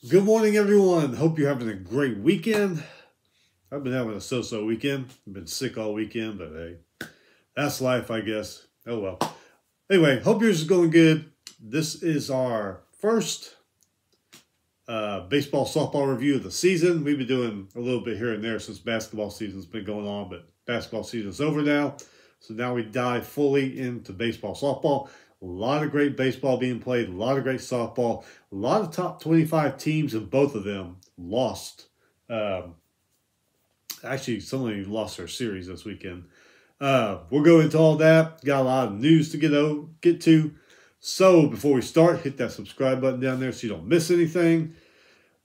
Good morning, everyone. Hope you're having a great weekend. I've been having a so-so weekend. I've been sick all weekend, but hey, that's life, I guess. Oh, well. Anyway, hope yours is going good. This is our first baseball, softball review of the season. We've been doing a little bit here and there since basketball season's been going on, but basketball season's over now. So now we dive fully into baseball, softball. A lot of great baseball being played, a lot of great softball, a lot of top 25 teams, and both of them lost. Actually, some of them lost their series this weekend. We'll go into all that. Got a lot of news to get to. So before we start, hit that subscribe button down there so you don't miss anything.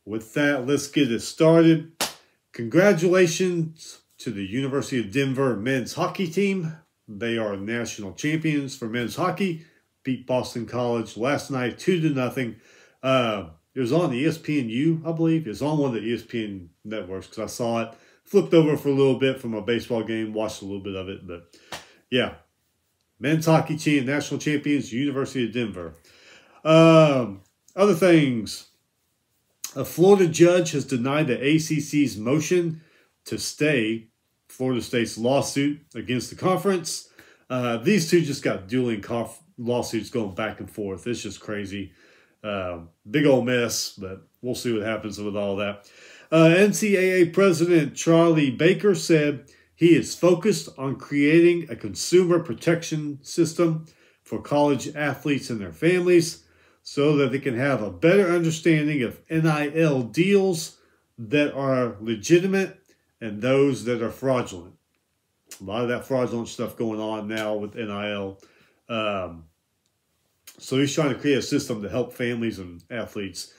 With that, let's get it started. Congratulations to the University of Denver men's hockey team. They are national champions for men's hockey. Beat Boston College last night 2-0. It was on the ESPNU, I believe. It was on one of the ESPN networks because I saw it. Flipped over for a little bit from a baseball game. Watched a little bit of it. But, yeah. Men's hockey team, national champions, University of Denver. Other things. A Florida judge has denied the ACC's motion to stay Florida State's lawsuit against the conference. These two just got dueling lawsuits going back and forth. It's just crazy. Big old mess, but we'll see what happens with all that. NCAA President Charlie Baker said he is focused on creating a consumer protection system for college athletes and their families so that they can have a better understanding of NIL deals that are legitimate and those that are fraudulent. A lot of that fraudulent stuff going on now with NIL. So he's trying to create a system to help families and athletes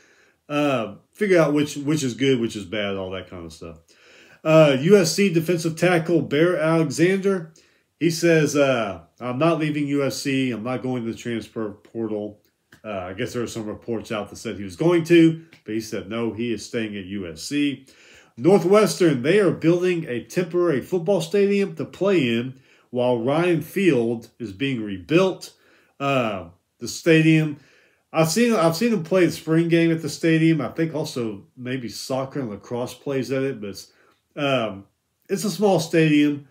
figure out which is good, which is bad, all that kind of stuff. USC defensive tackle Bear Alexander, he says, I'm not leaving USC. I'm not going to the transfer portal. I guess there were some reports out that said he was going to, but he said no, he is staying at USC. Northwestern, they are building a temporary football stadium to play in while Ryan Field is being rebuilt. The stadium, I've seen them play the spring game at the stadium. I think also maybe soccer and lacrosse plays at it, but it's a small stadium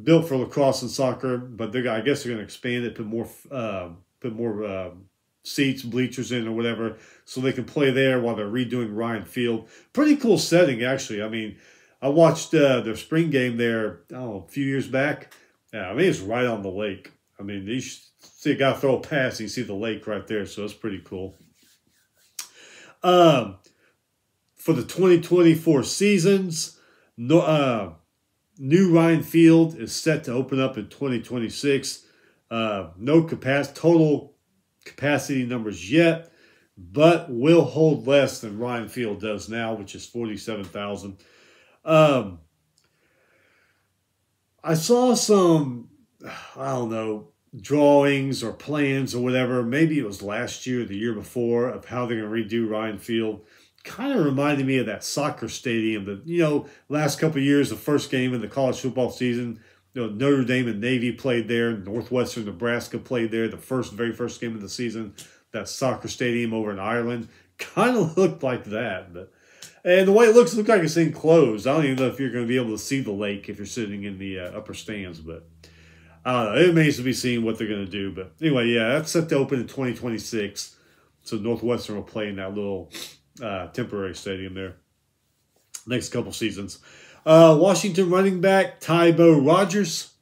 built for lacrosse and soccer. But I guess they're going to expand it, put more seats, bleachers in or whatever, so they can play there while they're redoing Ryan Field. Pretty cool setting, actually. I mean, I watched their spring game there, a few years back. Yeah, I mean, it's right on the lake. I mean, you see a guy throw a pass, and you see the lake right there, so it's pretty cool. For the 2024 seasons, new Ryan Field is set to open up in 2026. No total capacity numbers yet, but will hold less than Ryan Field does now, which is 47,000. I saw some, I don't know, drawings or plans or whatever. Maybe it was last year or the year before of how they're going to redo Ryan Field. Kind of reminded me of that soccer stadium that, last couple of years, the first game in the college football season, Notre Dame and Navy played there. Northwestern Nebraska played there. The very first game of the season, that soccer stadium over in Ireland kind of looked like that. And the way it looks like it's enclosed. I don't even know if you're going to be able to see the lake if you're sitting in the upper stands. But I don't know. It remains to be seen what they're going to do. But anyway, yeah, that's set to open in 2026. So Northwestern will play in that little temporary stadium there next couple seasons. Washington running back Tybo Rogers,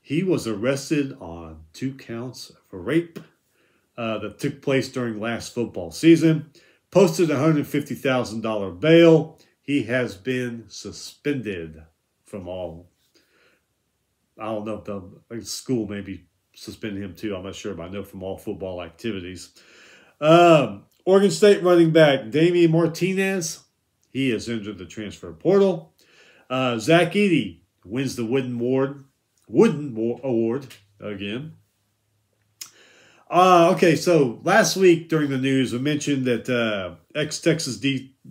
he was arrested on 2 counts for rape that took place during last football season. Posted $150,000 bail. He has been suspended from all. I don't know if the school maybe suspended him too. I'm not sure, but I know from all football activities. Oregon State running back Damian Martinez, he has entered the transfer portal. Zach Edey wins the Wooden Award again. Okay, so last week during the news, we mentioned that ex-Texas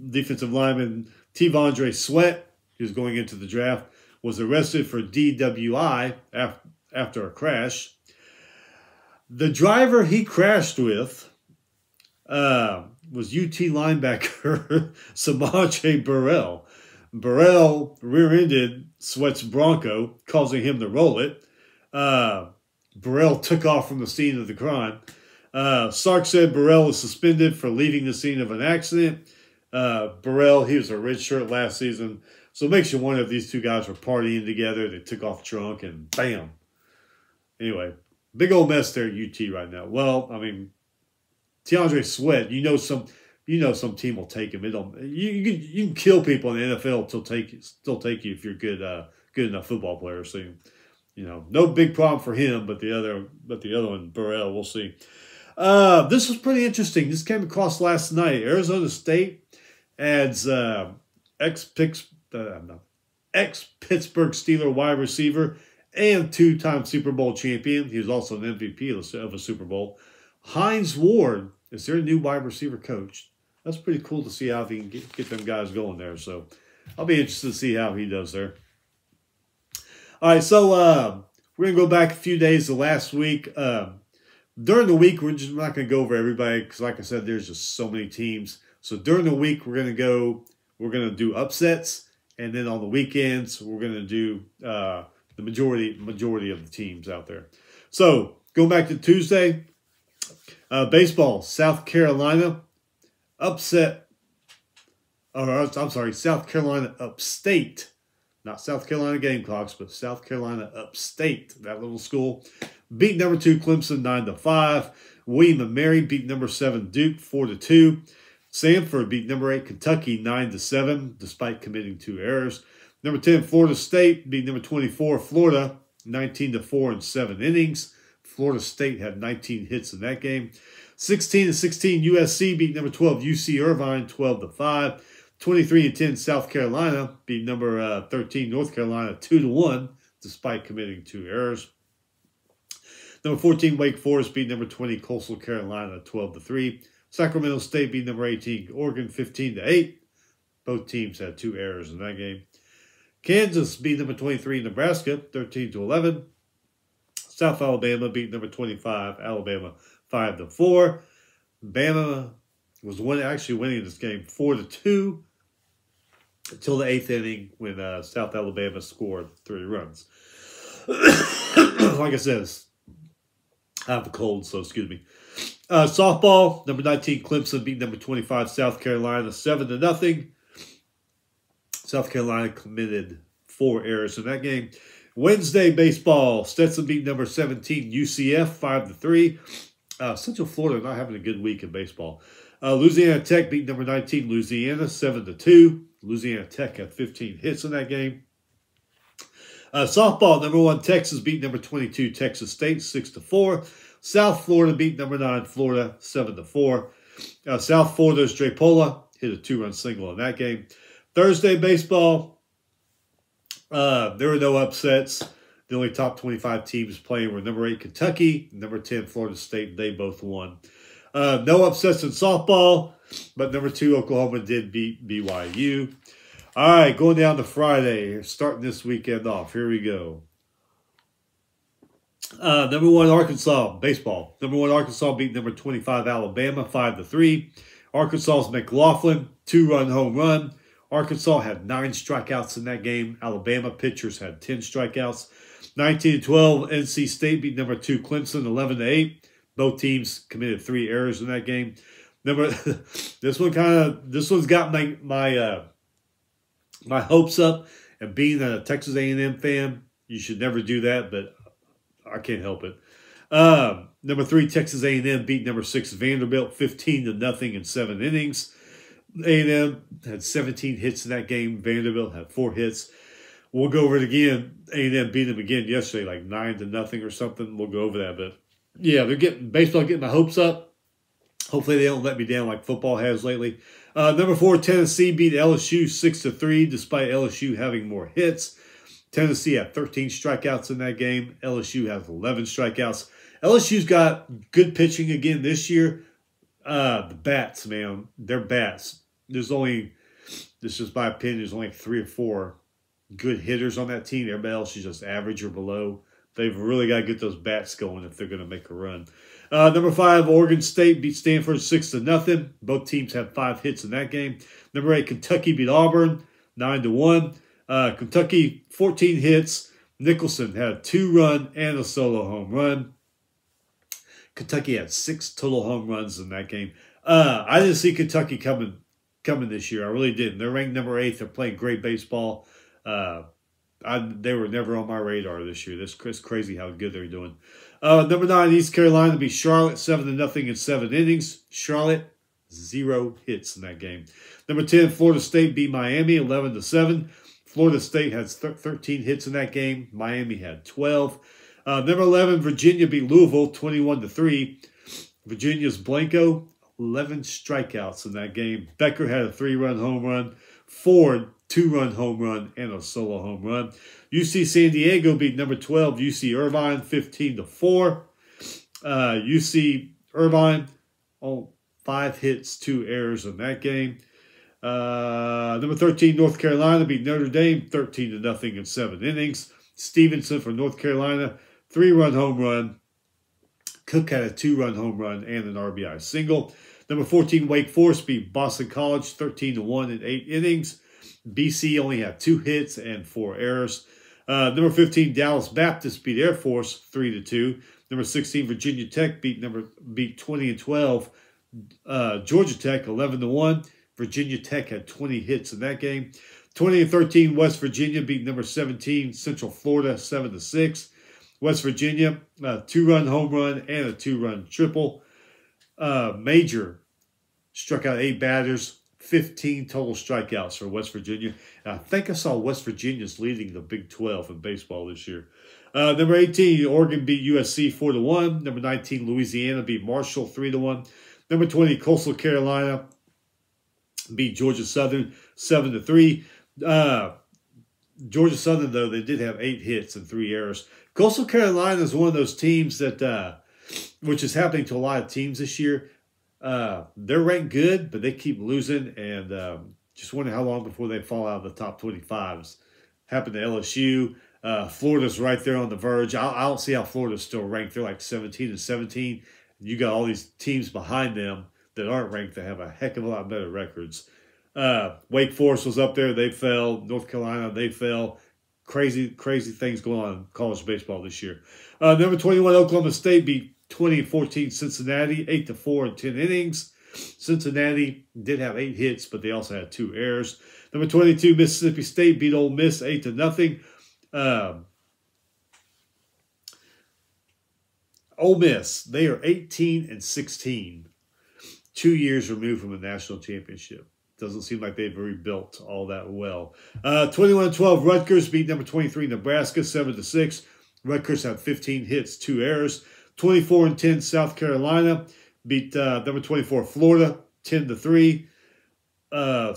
defensive lineman T'Vondre Sweat, who's going into the draft, was arrested for DWI after a crash. The driver he crashed with was UT linebacker Samaje Burrell. Burrell rear-ended Sweat's Bronco, causing him to roll it. Burrell took off from the scene of the crime. Sark said Burrell was suspended for leaving the scene of an accident. Burrell, he was a redshirt last season, so it makes you wonder if these two guys were partying together. They took off drunk and bam. Anyway, big old mess there at UT right now. Well, I mean, T'Andre Sweat, you know some team will take him. You can kill people in the NFL still take you if you're good enough football player. So, no big problem for him, but the other one, Burrell, we'll see. This was pretty interesting. This came across last night. Arizona State adds ex-Pittsburgh Steeler wide receiver and two-time Super Bowl champion. He was also an MVP of a Super Bowl. Hines Ward is their new wide receiver coach. That's pretty cool to see how he can get them guys going there. So I'll be interested to see how he does there. All right, so we're going to go back a few days to last week. During the week, we're not going to go over everybody because, like I said, there's just so many teams. So during the week, we're going to do upsets, and then on the weekends, we're going to do the majority of the teams out there. So going back to Tuesday, baseball, South Carolina upset. I'm sorry, South Carolina upstate. Not South Carolina Gamecocks, but South Carolina upstate, that little school. Beat number 2 Clemson 9-5. William & Mary beat number 7 Duke 4-2. Samford beat number 8 Kentucky 9-7, despite committing 2 errors. Number 10 Florida State beat number 24 Florida 19-4 in 7 innings. Florida State had 19 hits in that game. 16-16 USC beat number 12 UC Irvine 12-5. 23-10 South Carolina beat number 13 North Carolina 2-1, despite committing 2 errors. Number 14 Wake Forest beat number 20 Coastal Carolina 12-3. Sacramento State beat number 18 Oregon 15-8. Both teams had 2 errors in that game. Kansas beat number 23 Nebraska 13-11. South Alabama beat number 25 Alabama 5-4. Bama was actually winning this game 4-2 until the 8th inning when South Alabama scored 3 runs. Like I said, I have a cold, so excuse me. Softball, number 19 Clemson beat number 25 South Carolina 7-0. South Carolina committed 4 errors in that game. Wednesday baseball, Stetson beat number 17 UCF 5-3. Central Florida not having a good week in baseball. Louisiana Tech beat number 19 Louisiana 7-2. Louisiana Tech had 15 hits in that game. Softball, number 1 Texas beat number 22 Texas State 6-4. South Florida beat number 9 Florida 7-4. South Florida's Dre Pola hit a 2-run single in that game. Thursday baseball, there were no upsets. The only top 25 teams playing were number 8 Kentucky, number 10 Florida State. They both won. No upsets in softball, but number 2 Oklahoma did beat BYU. All right, going down to Friday, starting this weekend off. Here we go. Number 1 Arkansas baseball. Number 1 Arkansas beat number 25 Alabama 5-3. Arkansas's McLaughlin 2-run home run. Arkansas had 9 strikeouts in that game. Alabama pitchers had 10 strikeouts. 19-12 NC State beat number 2 Clemson 11-8. Both teams committed 3 errors in that game. This one's got my hopes up. And being a Texas A&M fan, you should never do that, but I can't help it. Number 3 Texas A&M beat number 6 Vanderbilt 15-0 in 7 innings. A&M had 17 hits in that game. Vanderbilt had 4 hits. We'll go over it again. A&M beat them again yesterday, like 9-0 or something. We'll go over that, but yeah, they're getting my hopes up. Hopefully they don't let me down like football has lately. Number 4 Tennessee beat LSU 6-3, despite LSU having more hits. Tennessee had 13 strikeouts in that game. LSU has 11 strikeouts. LSU's got good pitching again this year. The bats, man, they're bats. This is just my opinion, there's only 3 or 4 good hitters on that team. Everybody else is just average or below. They've really got to get those bats going if they're going to make a run. Number 5, Oregon State beat Stanford 6-0. Both teams had 5 hits in that game. Number 8, Kentucky beat Auburn 9-1. Kentucky 14 hits. Nicholson had a 2-run and a solo home run. Kentucky had 6 total home runs in that game. I didn't see Kentucky coming this year. I really didn't. They're ranked number 8. They're playing great baseball. They were never on my radar this year. It's crazy how good they're doing. Number 9, East Carolina beat Charlotte 7-0 in 7 innings. Charlotte, 0 hits in that game. Number 10, Florida State beat Miami 11-7. Florida State has 13 hits in that game. Miami had 12. Number 11, Virginia beat Louisville 21-3. Virginia's Blanco, 11 strikeouts in that game. Becker had a 3-run home run. Ford, 2-run home run and a solo home run. UC San Diego beat number 12, UC Irvine 15-4. UC Irvine, 5 hits, 2 errors in that game. Number 13, North Carolina beat Notre Dame 13-0 in 7 innings. Stevenson for North Carolina, 3-run home run. Cook had a 2-run home run and an RBI single. Number 14, Wake Forest beat Boston College 13-1 in 8 innings. BC only had 2 hits and 4 errors. Number 15, Dallas Baptist beat Air Force 3-2. Number 16, Virginia Tech beat 20-12. Georgia Tech 11-1. Virginia Tech had 20 hits in that game. 20-13, West Virginia beat number 17, Central Florida 7-6. West Virginia, 2-run home run and a 2-run triple. Major struck out 8 batters, 15 total strikeouts for West Virginia. And I think I saw West Virginia's leading the Big 12 in baseball this year. Number 18, Oregon beat USC 4-1. Number 19, Louisiana beat Marshall 3-1. Number 20, Coastal Carolina beat Georgia Southern 7-3. Georgia Southern, though, they did have 8 hits and 3 errors. Coastal Carolina is one of those teams that, which is happening to a lot of teams this year. They're ranked good, but they keep losing, and just wonder how long before they fall out of the top 25s. Happened to LSU. Florida's right there on the verge. I don't see how Florida's still ranked. They're like 17-17. You got all these teams behind them that aren't ranked that have a heck of a lot better records. Wake Forest was up there. They fell. North Carolina, they fell. Crazy things going on in college baseball this year. Number 21, Oklahoma State beat 20-14 Cincinnati, 8-4 in 10 innings. Cincinnati did have 8 hits, but they also had 2 errors. Number 22, Mississippi State beat Ole Miss 8-0. Ole Miss, they are 18-16, 2 years removed from a national championship. Doesn't seem like they've rebuilt all that well. 21-12, Rutgers beat number 23, Nebraska, 7-6. Rutgers had 15 hits, 2 errors. 24-10, South Carolina beat number 24, Florida, 10-3.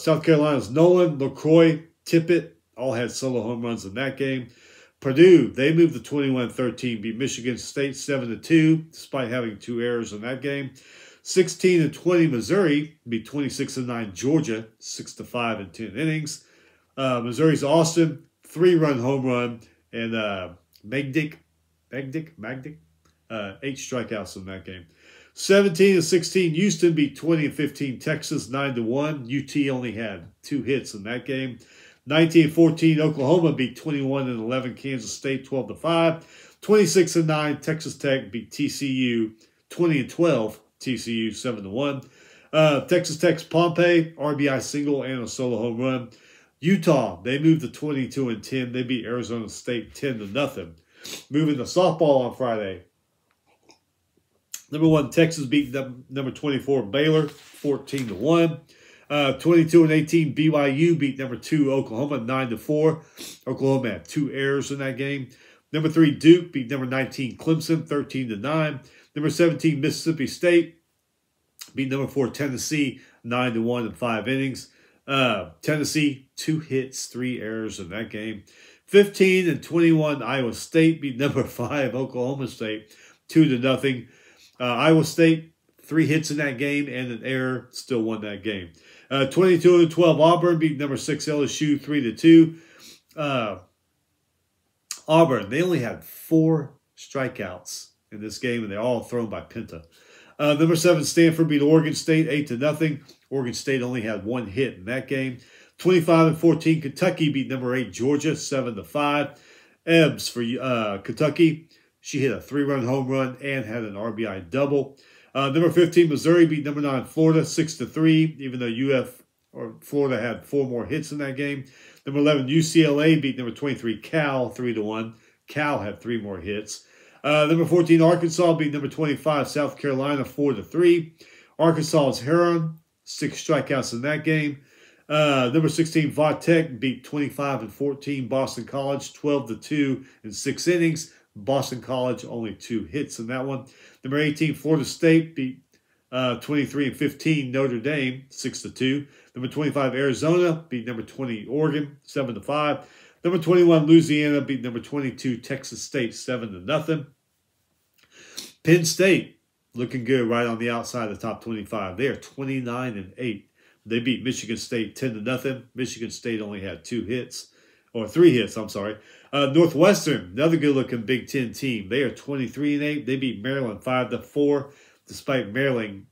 South Carolina's Nolan, LaCroix, Tippett all had solo home runs in that game. Purdue, they moved to 21-13, beat Michigan State 7-2, despite having 2 errors in that game. 16-20, Missouri beat 26-9, Georgia, 6-5 in 10 innings. Missouri's Austin, 3-run home run, and Magdick, 8 strikeouts in that game. 17-16, Houston beat 20-15, Texas 9-1. UT only had 2 hits in that game. 19-14, Oklahoma beat 21-11, Kansas State 12-5. 26-9, Texas Tech beat TCU 20-12, TCU 7-1. Texas Tech's Pompey, RBI single and a solo home run. Utah, they moved to 22-10. They beat Arizona State 10-0. Moving to softball on Friday. Number 1, Texas beat number 24, Baylor, 14-1. 22-18, BYU beat number 2, Oklahoma, 9-4. Oklahoma had 2 errors in that game. Number 3, Duke beat number 19, Clemson, 13-9. Number 17, Mississippi State beat number 4, Tennessee, 9-1 in 5 innings. Tennessee, 2 hits, 3 errors in that game. 15-21, Iowa State beat number 5, Oklahoma State, 2-0. Iowa State, 3 hits in that game and an error, still won that game. 22-12, Auburn beat number 6, LSU, 3-2. Auburn, they only had 4 strikeouts in this game, and they're all thrown by Penta. Number 7, Stanford beat Oregon State 8-0. Oregon State only had one hit in that game. 25-14, Kentucky beat number 8, Georgia 7-5. Ebbs for Kentucky. She hit a 3-run home run and had an RBI double. Number 15, Missouri beat number 9, Florida 6-3, even though Florida had 4 more hits in that game. Number 11, UCLA beat number 23, Cal 3-1. Cal had 3 more hits. Number 14, Arkansas beat number 25, South Carolina 4-3. Arkansas's Heron, 6 strikeouts in that game. Number 16, Vatech beat 25-14, Boston College 12-2 in 6 innings. Boston College only 2 hits in that one. Number 18, Florida State beat 23-15, Notre Dame 6-2. Number 25, Arizona beat number 20, Oregon 7-5. Number 21, Louisiana beat number 22, Texas State 7-0. Penn State looking good right on the outside of the top 25. They are 29-8. They beat Michigan State 10-0. Michigan State only had 3 hits, I'm sorry. Northwestern, another good-looking Big Ten team. They are 23-8. They beat Maryland 5-4, despite Maryland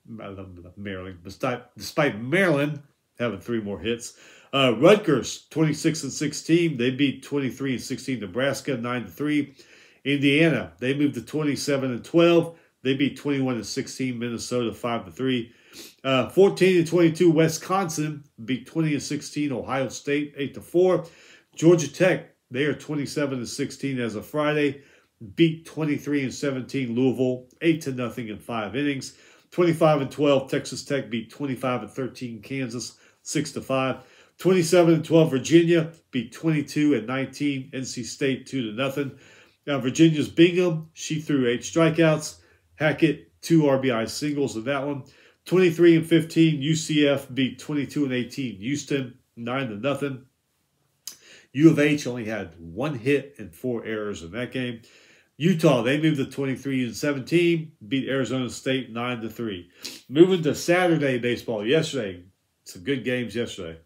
having 3 more hits. Rutgers, 26-16. They beat 23-16 Nebraska 9-3. Indiana, they moved to 27-12. They beat 21-16 Minnesota 5-3. 14-22 Wisconsin beat 20-16 Ohio State 8-4. Georgia Tech, they are 27-16 as of Friday, beat 23-17 Louisville 8-0 in 5 innings. 25-12 Texas Tech beat 25-13 Kansas 6-5. 27-12 Virginia beat 22-19 NC State 2-0. Now Virginia's Bingham, she threw 8 strikeouts. Hackett 2 RBI singles in that one. 23-15 UCF beat 22-18 Houston 9-0. U of H only had 1 hit and 4 errors in that game. Utah, they moved to 23-17, beat Arizona State 9-3. Moving to Saturday baseball yesterday. Some good games yesterday.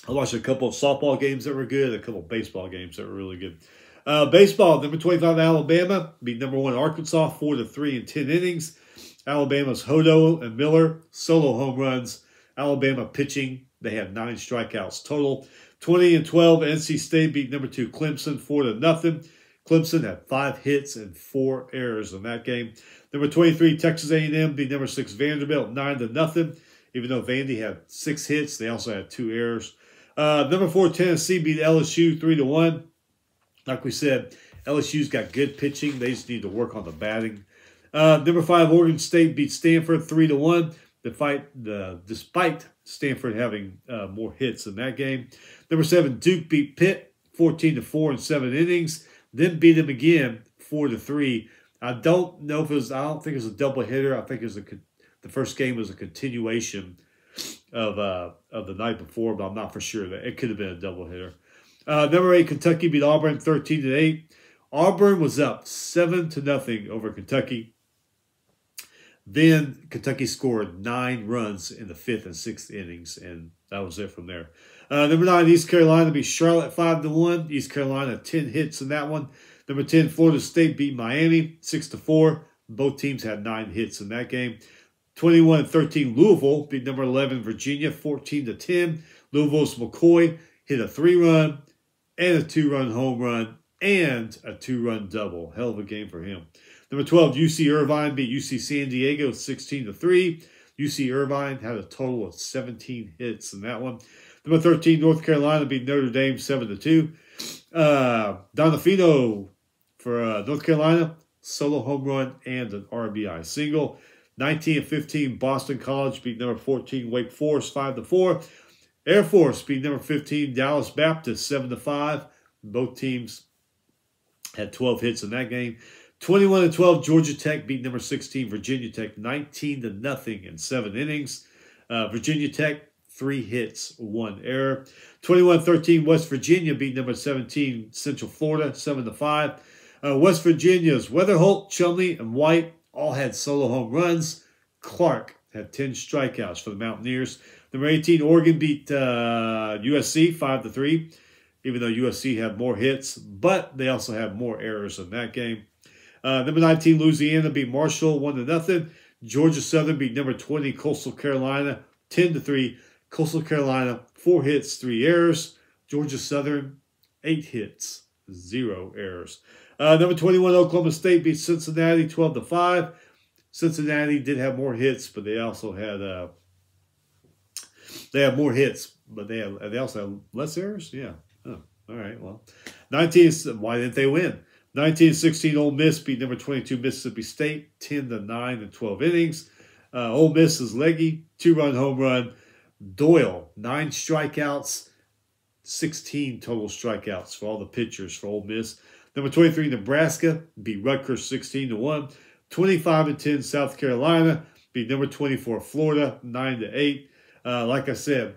I watched a couple of softball games that were good, a couple of baseball games that were really good. Baseball, number 25 Alabama beat number 1 Arkansas 4-3 in 10 innings. Alabama's Hodo and Miller solo home runs. Alabama pitching, they had 9 strikeouts total. 20-12 NC State beat number 2 Clemson 4-0. Clemson had 5 hits and 4 errors in that game. Number 23 Texas A&M beat number 6 Vanderbilt 9-0. Even though Vandy had 6 hits, they also had 2 errors. Number 4 Tennessee beat LSU 3-1. Like we said, LSU's got good pitching. They just need to work on the batting. Number 5 Oregon State beat Stanford 3-1. Despite Stanford having more hits in that game. Number 7 Duke beat Pitt 14-4 in 7 innings. Then beat them again 4-3. I don't know if it was. I don't think it was a doubleheader. I think it was the first game was a continuation of the night before, but I'm not for sure. That it could have been a doubleheader. Number 8 Kentucky beat Auburn 13-8. Auburn was up 7-0 over Kentucky. Then Kentucky scored 9 runs in the 5th and 6th innings, and that was it from there. Number 9, East Carolina beat Charlotte 5-1. East Carolina 10 hits in that one. Number 10, Florida State beat Miami 6-4. Both teams had 9 hits in that game. 21-13 Louisville beat number 11 Virginia 14-10. Louisville's McCoy hit a 3-run and a 2-run home run and a 2-run double. Hell of a game for him. Number 12, UC Irvine beat UC San Diego 16-3. UC Irvine had a total of 17 hits in that one. Number 13, North Carolina beat Notre Dame 7-2. Donofino for North Carolina, solo home run and an RBI single. 19-15, Boston College beat number 14, Wake Forest 5-4. Air Force beat number 15, Dallas Baptist 7-5. Both teams had 12 hits in that game. 21-12, Georgia Tech beat number 16, Virginia Tech 19-0 in 7 innings. Virginia Tech, 3 hits, 1 error. 21-13, West Virginia beat number 17, Central Florida 7-5. West Virginia's Weatherholt, Chumley, and White all had solo home runs. Clark had 10 strikeouts for the Mountaineers. Number 18, Oregon beat USC 5-3, even though USC had more hits, but they also had more errors in that game. Number 19, Louisiana beat Marshall 1-0. Georgia Southern beat number 20, Coastal Carolina 10-3. Coastal Carolina, 4 hits, 3 errors. Georgia Southern, 8 hits, 0 errors. Number 21, Oklahoma State beat Cincinnati 12-5. Cincinnati did have more hits, but they also had more hits, but they also had less errors. Yeah. Oh, all right. Well, 19. Why didn't they win? 19-16 Ole Miss beat number 22 Mississippi State 10-9 in 12 innings. Ole Miss is leggy, 2-run home run. Doyle, 9 strikeouts, 16 total strikeouts for all the pitchers for Ole Miss. Number 23 Nebraska beat Rutgers 16-1. 25-10 South Carolina beat number 24 Florida 9-8. Like I said,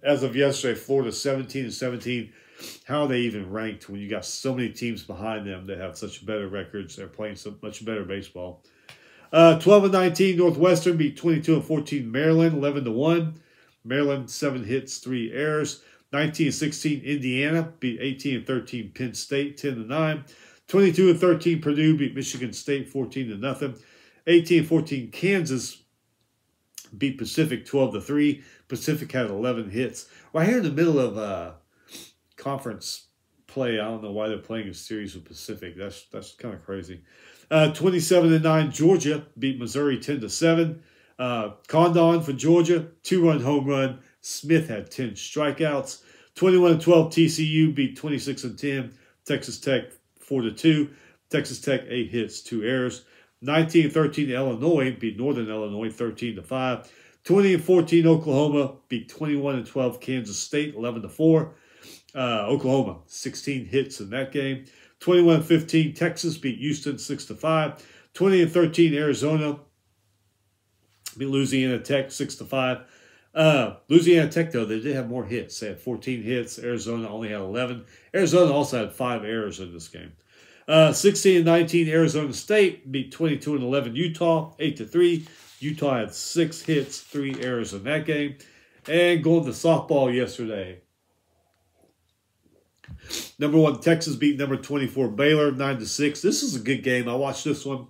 as of yesterday, Florida 17-17. How are they even ranked when you got so many teams behind them that have such better records? They're playing so much better baseball. 12-19 Northwestern beat 22-14 Maryland 11-1. Maryland 7 hits, 3 errors. 19-16 Indiana beat 18-13 Penn State 10-9. 22-13 Purdue beat Michigan State 14-0. 18-14 Kansas beat Pacific 12-3. Pacific had 11 hits. Right here in the middle of conference play, I don't know why they're playing a series with Pacific. That's kind of crazy. 27-9 Georgia beat Missouri 10-7. Condon for Georgia, 2-run home run. Smith had 10 strikeouts. 21-12 TCU beat 26-10 Texas Tech 4-2. Texas Tech 8 hits, 2 errors. 19-13 Illinois beat Northern Illinois 13-5. 20-14 Oklahoma beat 21-12 Kansas State 11-4. Oklahoma 16 hits in that game. 21-15 Texas beat Houston 6-5. 20-13 Arizona beat Louisiana Tech 6-5. Louisiana Tech, though, they did have more hits. They had 14 hits. Arizona only had 11. Arizona also had 5 errors in this game. 16-19 Arizona State beat 22-11 Utah 8-3. Utah had 6 hits, 3 errors in that game. And going to softball yesterday. Number 1 Texas beat number 24 Baylor 9-6. This is a good game. I watched this one.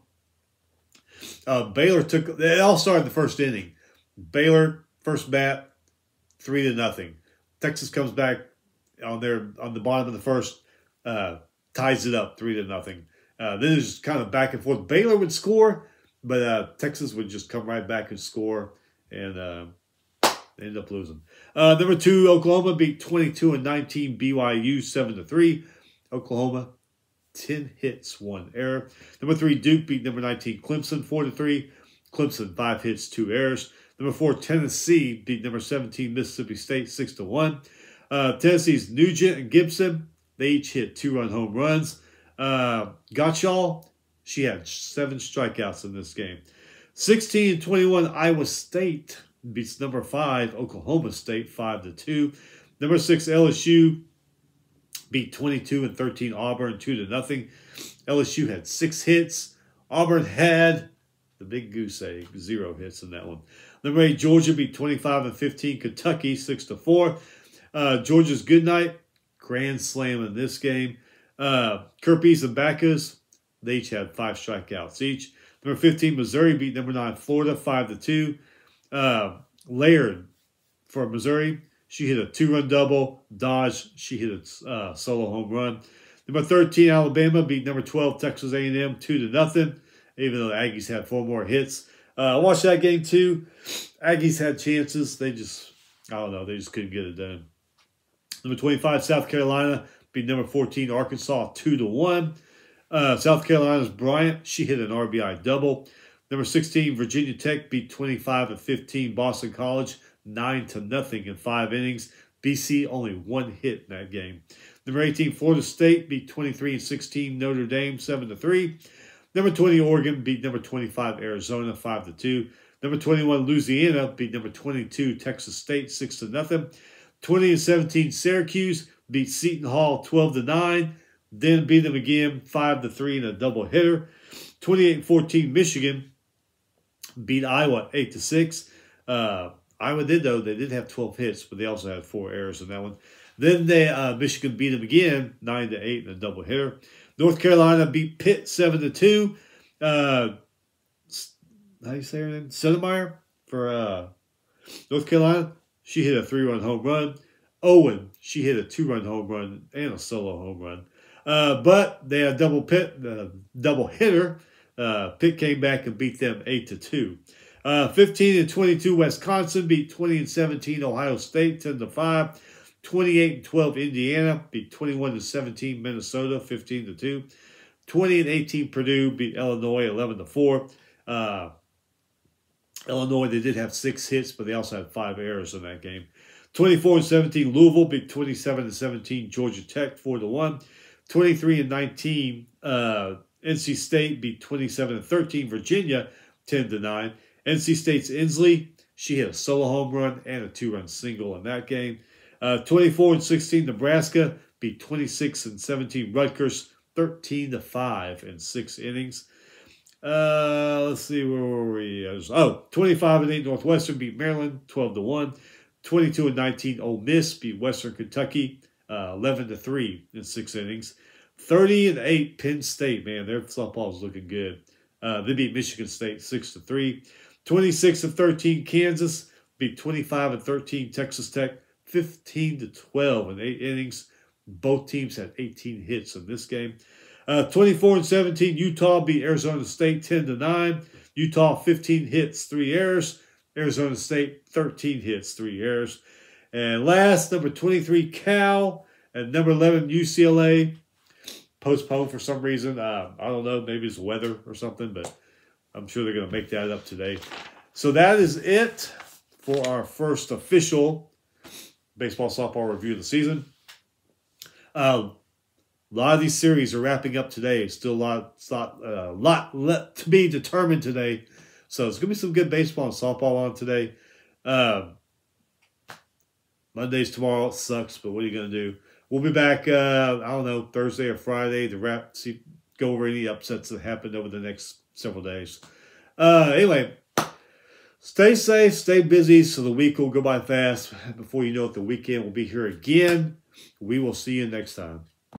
Baylor took. It all started the first inning. Baylor first bat 3-0. Texas comes back on the bottom of the first, ties it up 3-0. Then it's kind of back and forth. Baylor would score, but Texas would just come right back and score, and they ended up losing. Number 2 Oklahoma beat 22-19 BYU 7-3. Oklahoma 10 hits, 1 error. Number 3 Duke beat number 19 Clemson 4-3. Clemson 5 hits, 2 errors. Number 4 Tennessee beat number 17 Mississippi State 6-1. Tennessee's Nugent and Gibson, they each hit 2-run home runs. Gottschall, she had 7 strikeouts in this game. 16-21 Iowa State beats number 5 Oklahoma State 5-2. Number 6 LSU beat 22-13 Auburn 2-0. LSU had 6 hits. Auburn had the big goose egg, 0 hits in that one. Number 8 Georgia beat 25-15 Kentucky 6-4. Georgia's Goodnight, grand slam in this game. Kirpies and Backus, they each had 5 strikeouts each. Number 15 Missouri beat number 9 Florida 5-2. Laird for Missouri, she hit a 2-run double. Dodge, she hit a solo home run. Number 13 Alabama beat number 12 Texas A&M 2-0. Even though the Aggies had 4 more hits. I watched that game too. Aggies had chances. They just, I don't know, they just couldn't get it done. Number 25 South Carolina beat number 14 Arkansas 2-1. South Carolina's Bryant, she hit an RBI double. Number 16 Virginia Tech beat 25-15 Boston College 9-0 in 5 innings. BC only 1 hit in that game. Number 18 Florida State beat 23-16 Notre Dame 7-3. Number 20 Oregon beat number 25 Arizona 5-2. Number 21 Louisiana beat number 22 Texas State 6-0. 20-17 Syracuse beat Seton Hall 12-9. Then beat them again 5-3 in a doubleheader. 28-14 Michigan beat Iowa 8-6. Iowa did, though, they did have 12 hits, but they also had 4 errors in that one. Then Michigan beat them again 9-8 in a doubleheader. North Carolina beat Pitt 7-2. How do you say her name? Sotomayor for North Carolina. She hit a 3-run home run. Owen, she hit a 2-run home run and a solo home run. But they had double hitter. Pitt came back and beat them 8-2. 15-22 Wisconsin beat 20-17 Ohio State 10-5. 28-12 Indiana beat 21-17 Minnesota 15-2. 20-18 Purdue beat Illinois 11-4. Illinois, they did have 6 hits, but they also had 5 errors in that game. 24-17 Louisville beat 27-17 Georgia Tech 4-1. 23-19 NC State beat 27-13 Virginia 10-9. NC State's Inslee, she hit a solo home run and a 2-run single in that game. 24-16 Nebraska beat 26-17 Rutgers 13-5 in 6 innings. Let's see, where were we? 25-8 Northwestern beat Maryland 12-1. 22-19 Ole Miss beat Western Kentucky 11-3 in 6 innings. 30-8 Penn State, man, their softball is looking good. They beat Michigan State 6-3. 26-13 Kansas beat 25-13 Texas Tech 15-12 in 8 innings. Both teams had 18 hits in this game. 24-17 Utah beat Arizona State 10-9. Utah 15 hits, 3 errors. Arizona State 13 hits, 3 errors. And last, number 23 Cal and number 11 UCLA postponed for some reason. I don't know, maybe it's weather or something, but I'm sure they're going to make that up today. So that is it for our first official baseball softball review of the season. A lot of these series are wrapping up today. Still a lot left to be determined today. So it's going to be some good baseball and softball on today. Monday's tomorrow. It sucks, but what are you going to do? We'll be back, I don't know, Thursday or Friday to go over any upsets that happened over the next several days. Anyway, stay safe, stay busy, so the week will go by fast. Before you know it, the weekend will be here again. We will see you next time.